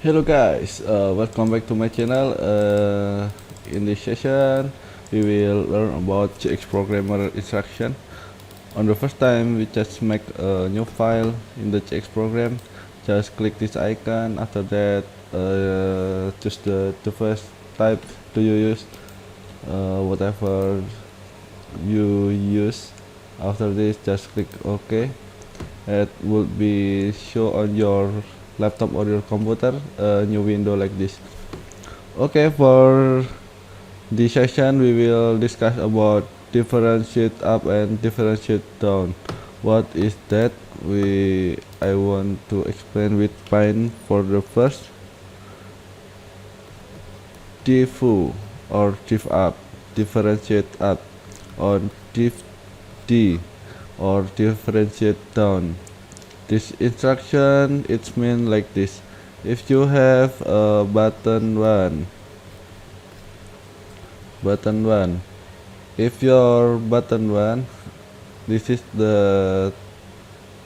Hello guys, welcome back to my channel. In this session, we will learn about CX programmer instruction. On the first time, we just make a new file in the CX program. Just click this icon. After that, choose the first type do you use, whatever you use. After this, just click OK. It will be show on your laptop or your computer a new window like this. Okay, for this session we will discuss about differentiate up and differentiate down. What is that? I want to explain with Pine. For the first, diff or diff up, differentiate up, or diff d or differentiate down. This instruction it's mean like this. If you have a button 1, if your button 1, this is the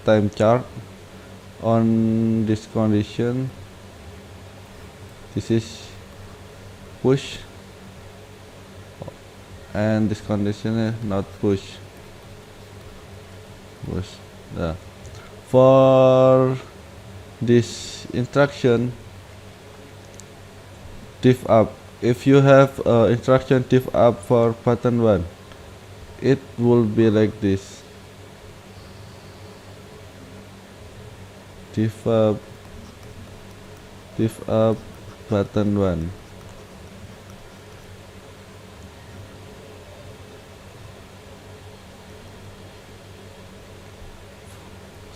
time chart. On this condition, this is push, and this condition is not push. Yeah. For this instruction diff up, if you have instruction diff up for button 1, it will be like this. Diff up button 1.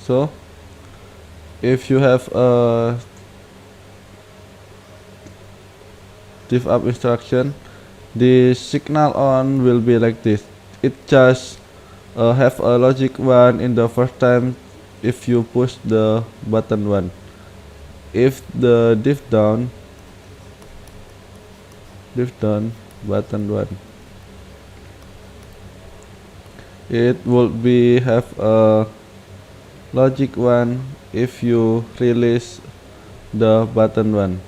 So if you have a diff up instruction, the signal on will be like this. It just have a logic 1 in the first time if you push the button 1. If the diff down button 1, it will be have a logic 1 if you release the button 1.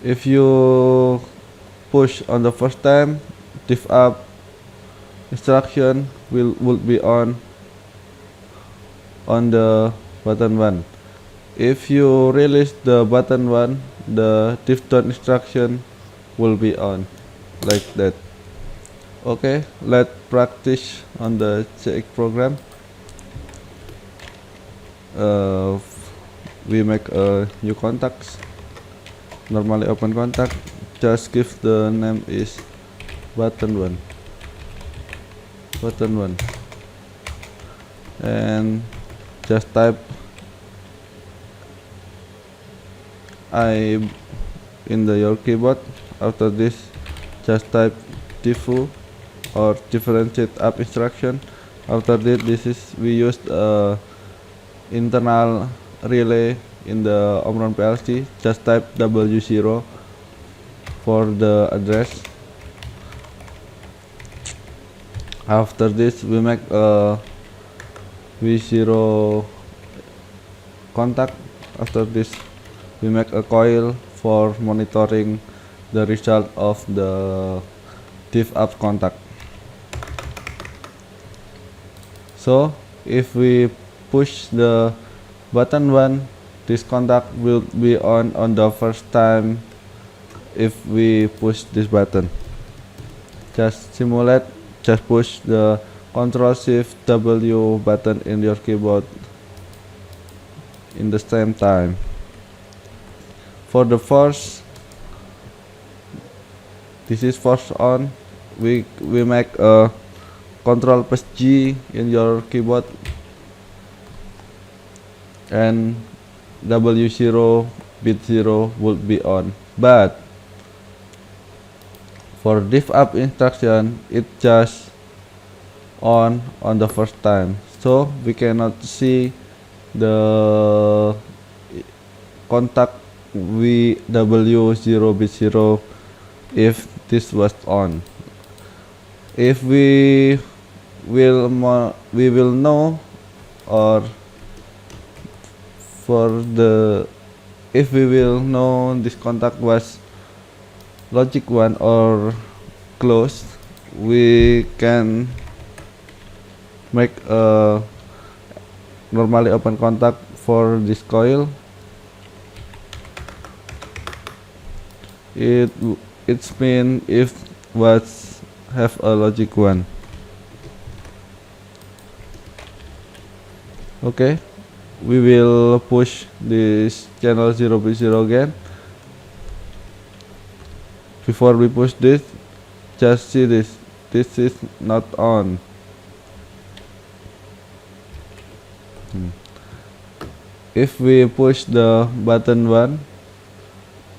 If you push on the first time, diff up instruction will be on the button 1. If you release the button 1, the diff down instruction will be on, like that. Okay, let's practice on the CX program. We make a new contacts. Normally open contact, just give the name is button 1, and just type I in your keyboard. After this, just type diff or differentiate up instruction. After this is we used internal relay in the Omron PLC. Just type W0 for the address. After this we make a V0 contact. After this we make a coil for monitoring the result of the diff up contact. So if we push the button 1, this contact will be on the first time if we push this button. Just simulate, just push the Ctrl Shift W button in your keyboard in the same time. For the first, this is first on, we make a Ctrl plus G in your keyboard, and W0 bit 0 would be on. But for diff up instruction, it just on the first time, so we cannot see the contact W0 bit 0 if this was on. If we will know or for the if we will know this contact was logic 1 or closed, we can make a normally open contact for this coil. It's mean if was have a logic 1. Okay, we will push this channel 0 bit 0 again. Before we push this, just see this is not on. If we push the button 1,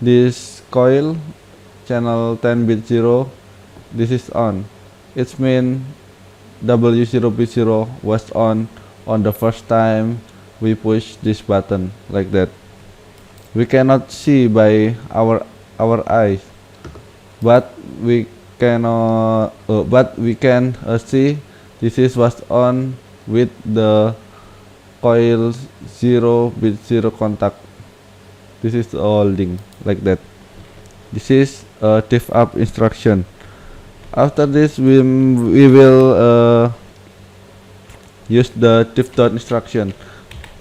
this coil channel 10 bit 0, this is on. It means W0 bit 0 was on the first time we push this button, like that. We cannot see by our eyes, but we can see this is was on with the coil 0 bit 0 contact. This is holding like that. This is a diff up instruction. After this, we will use the diff down instruction.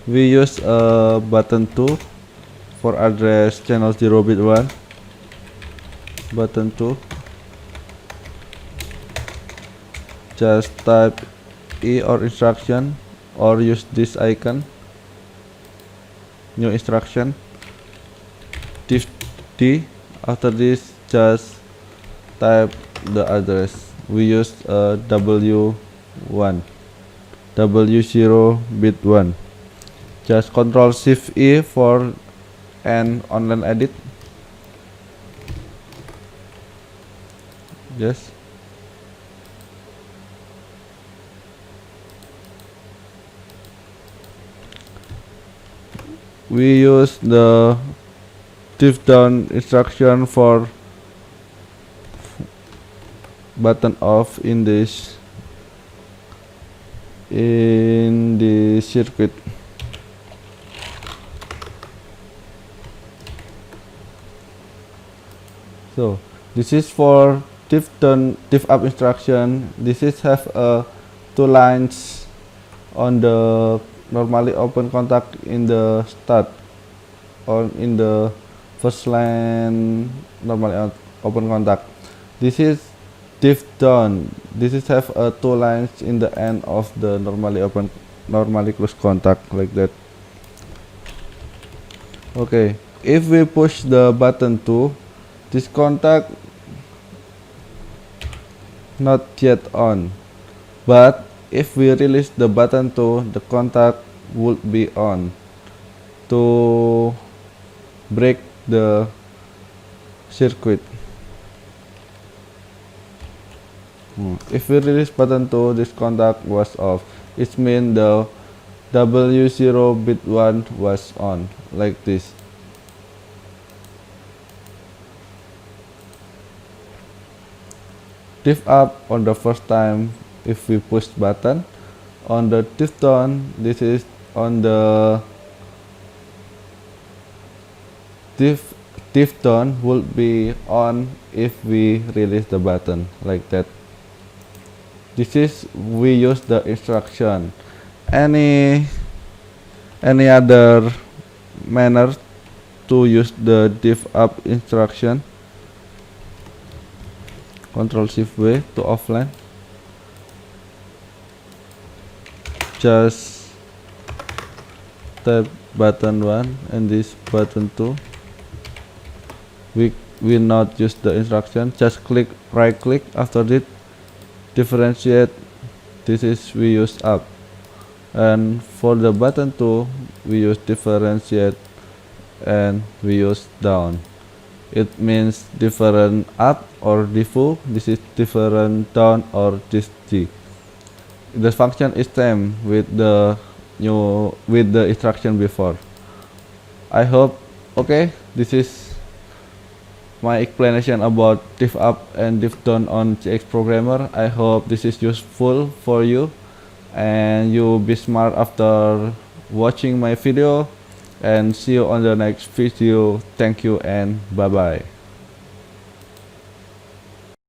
We use button 2 for address channel 0 bit 1. Button 2. Just type E or instruction or use this icon. New instruction. Diff D. After this, just type the address. We use W1, W0 bit 1. Just Control Shift E for an online edit. Yes. We use the diff down instruction for button off in this circuit. So this is for diff up instruction. This is have two lines on the normally open contact in the start or in the first line normally open contact. This is diff down. This is have two lines in the end of the normally open normally closed contact, like that. Okay, if we push the button 2, this contact not yet on, but if we release the button 2, the contact would be on to break the circuit. If we release button 2, this contact was off. It means the W0 bit 1 was on, like this. Diff up on the first time if we push button. On the diff down, this is on the diff down will be on if we release the button, like that. This is we use the instruction. Any other manner to use the diff up instruction? Control Shift V to offline. Just tap button 1 and this button 2. We will not use the instruction. Just right click. After that, differentiate. This is we use up. And for the button 2, we use differentiate and we use down. It means different up or diffu. This is different down or this D. The function is same with the instruction before. I hope okay. This is my explanation about diff up and diff down on CX Programmer. I hope this is useful for you. and you be smart after watching my video, and see you on the next video. Thank you and bye bye.